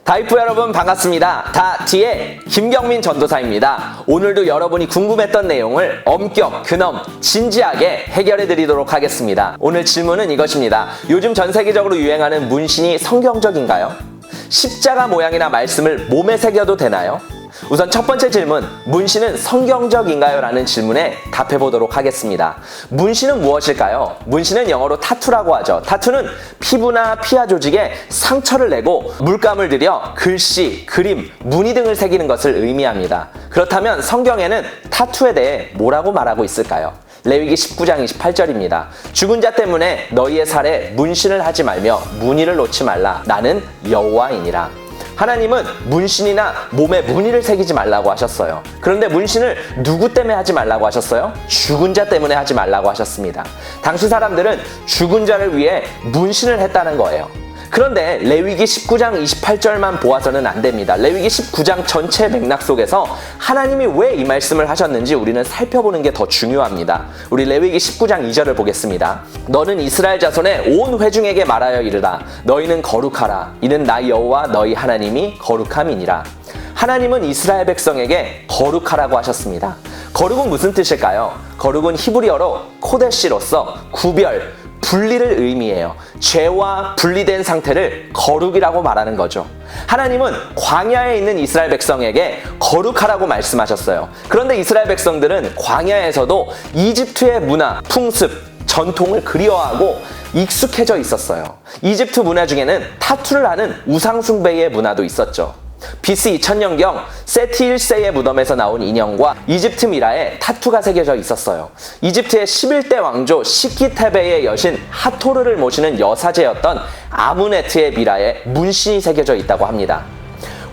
다이프 여러분 반갑습니다. 다티의 김경민 전도사입니다. 오늘도 여러분이 궁금했던 내용을 엄격, 근엄, 진지하게 해결해 드리도록 하겠습니다. 오늘 질문은 이것입니다. 요즘 전 세계적으로 유행하는 문신이 성경적인가요? 십자가 모양이나 말씀을 몸에 새겨도 되나요? 우선 첫 번째 질문, 문신은 성경적인가요? 라는 질문에 답해 보도록 하겠습니다. 문신은 무엇일까요? 문신은 영어로 타투라고 하죠. 타투는 피부나 피하 조직에 상처를 내고 물감을 들여 글씨, 그림, 무늬 등을 새기는 것을 의미합니다. 그렇다면 성경에는 타투에 대해 뭐라고 말하고 있을까요? 레위기 19장 28절입니다. 죽은 자 때문에 너희의 살에 문신을 하지 말며 무늬를 놓지 말라. 나는 여호와이니라. 하나님은 문신이나 몸에 무늬를 새기지 말라고 하셨어요. 그런데 문신을 누구 때문에 하지 말라고 하셨어요? 죽은 자 때문에 하지 말라고 하셨습니다. 당시 사람들은 죽은 자를 위해 문신을 했다는 거예요. 그런데 레위기 19장 28절만 보아서는 안 됩니다. 레위기 19장 전체 맥락 속에서 하나님이 왜 이 말씀을 하셨는지 우리는 살펴보는 게 더 중요합니다. 우리 레위기 19장 2절을 보겠습니다. 너는 이스라엘 자손의 온 회중에게 말하여 이르라. 너희는 거룩하라. 이는 나 여호와 너희 하나님이 거룩함이니라. 하나님은 이스라엘 백성에게 거룩하라고 하셨습니다. 거룩은 무슨 뜻일까요? 거룩은 히브리어로 코데시로서 구별, 분리를 의미해요. 죄와 분리된 상태를 거룩이라고 말하는 거죠. 하나님은 광야에 있는 이스라엘 백성에게 거룩하라고 말씀하셨어요. 그런데 이스라엘 백성들은 광야에서도 이집트의 문화, 풍습, 전통을 그리워하고 익숙해져 있었어요. 이집트 문화 중에는 타투를 하는 우상숭배의 문화도 있었죠. BC 2000년경 세티 1세의 무덤에서 나온 인형과 이집트 미라에 타투가 새겨져 있었어요. 이집트의 11대 왕조 시키테베의 여신 하토르를 모시는 여사제였던 아무네트의 미라에 문신이 새겨져 있다고 합니다.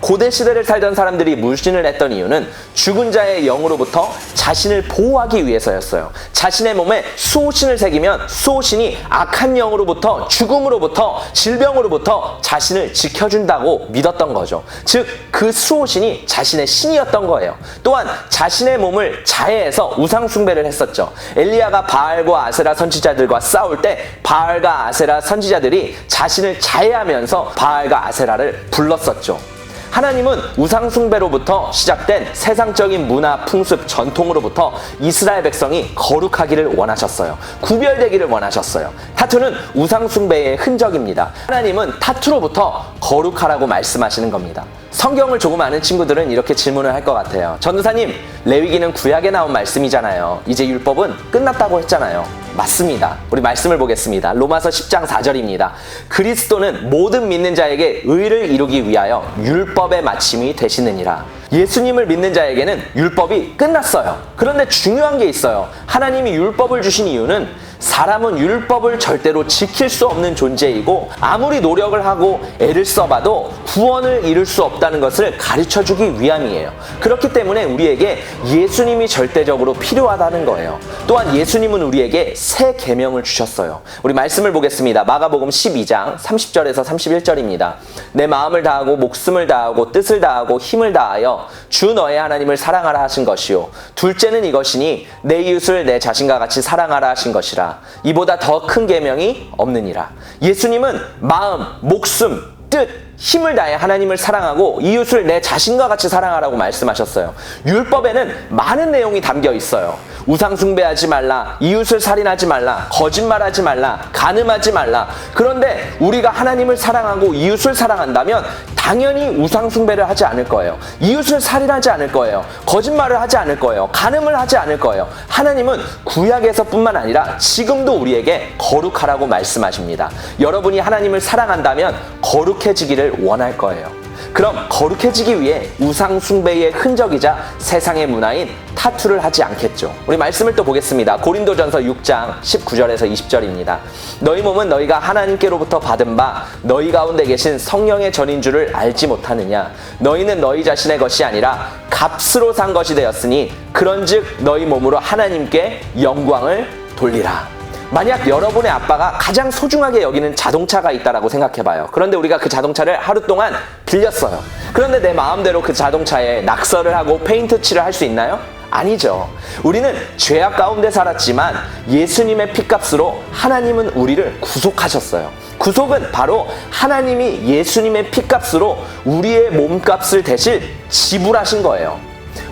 고대 시대를 살던 사람들이 문신을 했던 이유는 죽은 자의 영으로부터 자신을 보호하기 위해서였어요. 자신의 몸에 수호신을 새기면 수호신이 악한 영으로부터, 죽음으로부터, 질병으로부터 자신을 지켜준다고 믿었던 거죠. 즉, 그 수호신이 자신의 신이었던 거예요. 또한 자신의 몸을 자해해서 우상숭배를 했었죠. 엘리야가 바알과 아세라 선지자들과 싸울 때 바알과 아세라 선지자들이 자신을 자해하면서 바알과 아세라를 불렀었죠. 하나님은 우상숭배로부터 시작된 세상적인 문화, 풍습, 전통으로부터 이스라엘 백성이 거룩하기를 원하셨어요. 구별되기를 원하셨어요. 타투는 우상숭배의 흔적입니다. 하나님은 타투로부터 거룩하라고 말씀하시는 겁니다. 성경을 조금 아는 친구들은 이렇게 질문을 할 것 같아요. 전도사님, 레위기는 구약에 나온 말씀이잖아요. 이제 율법은 끝났다고 했잖아요. 맞습니다. 우리 말씀을 보겠습니다. 로마서 10장 4절입니다. 그리스도는 모든 믿는 자에게 의를 이루기 위하여 율법의 마침이 되시느니라. 예수님을 믿는 자에게는 율법이 끝났어요. 그런데 중요한 게 있어요. 하나님이 율법을 주신 이유는 사람은 율법을 절대로 지킬 수 없는 존재이고 아무리 노력을 하고 애를 써봐도 구원을 이룰 수 없다는 것을 가르쳐주기 위함이에요. 그렇기 때문에 우리에게 예수님이 절대적으로 필요하다는 거예요. 또한 예수님은 우리에게 새 계명을 주셨어요. 우리 말씀을 보겠습니다. 마가복음 12장 30절에서 31절입니다. 내 마음을 다하고 목숨을 다하고 뜻을 다하고 힘을 다하여 주 너의 하나님을 사랑하라 하신 것이요. 둘째는 이것이니 내 이웃을 내 자신과 같이 사랑하라 하신 것이라. 이보다 더 큰 계명이 없느니라. 예수님은 마음, 목숨, 뜻, 힘을 다해 하나님을 사랑하고 이웃을 내 자신과 같이 사랑하라고 말씀하셨어요. 율법에는 많은 내용이 담겨 있어요. 우상 숭배하지 말라, 이웃을 살인하지 말라, 거짓말하지 말라, 간음하지 말라. 그런데 우리가 하나님을 사랑하고 이웃을 사랑한다면 당연히 우상 숭배를 하지 않을 거예요. 이웃을 살인하지 않을 거예요. 거짓말을 하지 않을 거예요. 간음을 하지 않을 거예요. 하나님은 구약에서뿐만 아니라 지금도 우리에게 거룩하라고 말씀하십니다. 여러분이 하나님을 사랑한다면 거룩해지기를 원할 거예요. 그럼 거룩해지기 위해 우상 숭배의 흔적이자 세상의 문화인 타투를 하지 않겠죠. 우리 말씀을 또 보겠습니다. 고린도전서 6장 19절에서 20절입니다. 너희 몸은 너희가 하나님께로부터 받은 바 너희 가운데 계신 성령의 전인 줄을 알지 못하느냐. 너희는 너희 자신의 것이 아니라 값으로 산 것이 되었으니 그런즉 너희 몸으로 하나님께 영광을 돌리라. 만약 여러분의 아빠가 가장 소중하게 여기는 자동차가 있다라고 생각해봐요. 그런데 우리가 그 자동차를 하루 동안 빌렸어요. 그런데 내 마음대로 그 자동차에 낙서를 하고 페인트 칠을 할 수 있나요? 아니죠. 우리는 죄악 가운데 살았지만 예수님의 피값으로 하나님은 우리를 구속하셨어요. 구속은 바로 하나님이 예수님의 피값으로 우리의 몸값을 대신 지불하신 거예요.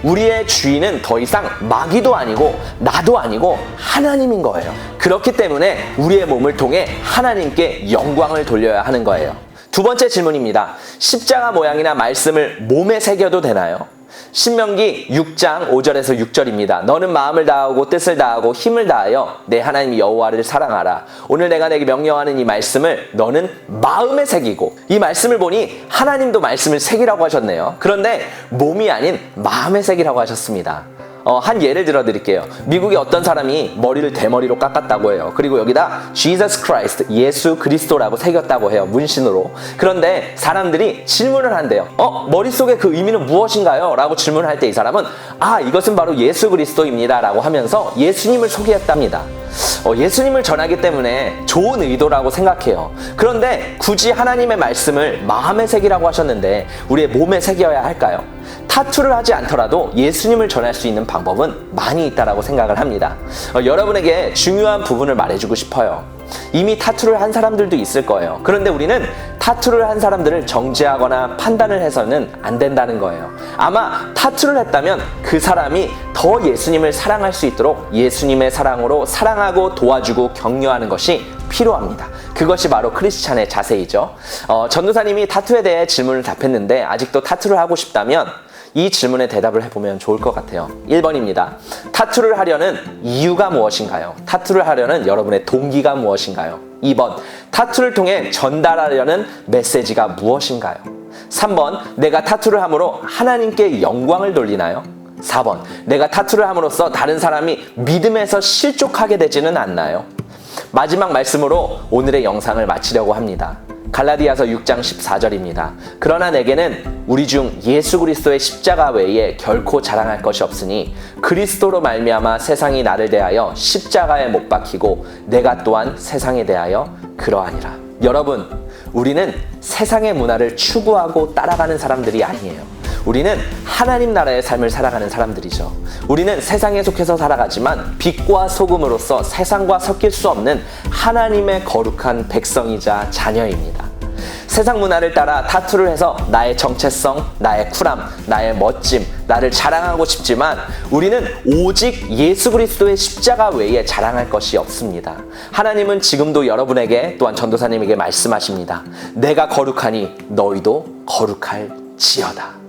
우리의 주인은 더 이상 마귀도 아니고 나도 아니고 하나님인 거예요. 그렇기 때문에 우리의 몸을 통해 하나님께 영광을 돌려야 하는 거예요. 두 번째 질문입니다. 십자가 모양이나 말씀을 몸에 새겨도 되나요? 신명기 6장 5절에서 6절입니다. 너는 마음을 다하고 뜻을 다하고 힘을 다하여 내 하나님 여호와를 사랑하라. 오늘 내가 내게 명령하는 이 말씀을 너는 마음에 새기고, 이 말씀을 보니 하나님도 말씀을 새기라고 하셨네요. 그런데 몸이 아닌 마음에 새기라고 하셨습니다. 한 예를 들어 드릴게요. 미국의 어떤 사람이 머리를 대머리로 깎았다고 해요. 그리고 여기다 Jesus Christ, 예수 그리스도라고 새겼다고 해요. 문신으로. 그런데 사람들이 질문을 한대요. 머릿속에 그 의미는 무엇인가요? 라고 질문할 때 이 사람은 이것은 바로 예수 그리스도입니다 라고 하면서 예수님을 소개했답니다. 예수님을 전하기 때문에 좋은 의도라고 생각해요. 그런데 굳이 하나님의 말씀을 마음에 새기라고 하셨는데 우리의 몸에 새겨야 할까요? 타투를 하지 않더라도 예수님을 전할 수 있는 방법은 많이 있다고 생각을 합니다. 여러분에게 중요한 부분을 말해주고 싶어요. 이미 타투를 한 사람들도 있을 거예요. 그런데 우리는 타투를 한 사람들을 정죄하거나 판단을 해서는 안 된다는 거예요. 아마 타투를 했다면 그 사람이 더 예수님을 사랑할 수 있도록 예수님의 사랑으로 사랑하고 도와주고 격려하는 것이 필요합니다. 그것이 바로 크리스찬의 자세이죠. 전도사님이 타투에 대해 질문을 답했는데 아직도 타투를 하고 싶다면 이 질문에 대답을 해보면 좋을 것 같아요. 1번입니다. 타투를 하려는 이유가 무엇인가요? 타투를 하려는 여러분의 동기가 무엇인가요? 2번. 타투를 통해 전달하려는 메시지가 무엇인가요? 3번. 내가 타투를 함으로 하나님께 영광을 돌리나요? 4번. 내가 타투를 함으로써 다른 사람이 믿음에서 실족하게 되지는 않나요? 마지막 말씀으로 오늘의 영상을 마치려고 합니다. 갈라디아서 6장 14절입니다. 그러나 내게는 우리 중 예수 그리스도의 십자가 외에 결코 자랑할 것이 없으니 그리스도로 말미암아 세상이 나를 대하여 십자가에 못 박히고 내가 또한 세상에 대하여 그러하니라. 여러분, 우리는 세상의 문화를 추구하고 따라가는 사람들이 아니에요. 우리는 하나님 나라의 삶을 살아가는 사람들이죠. 우리는 세상에 속해서 살아가지만 빛과 소금으로서 세상과 섞일 수 없는 하나님의 거룩한 백성이자 자녀입니다. 세상 문화를 따라 타투를 해서 나의 정체성, 나의 쿨함, 나의 멋짐, 나를 자랑하고 싶지만 우리는 오직 예수 그리스도의 십자가 외에 자랑할 것이 없습니다. 하나님은 지금도 여러분에게 또한 전도사님에게 말씀하십니다. 내가 거룩하니 너희도 거룩할지어다.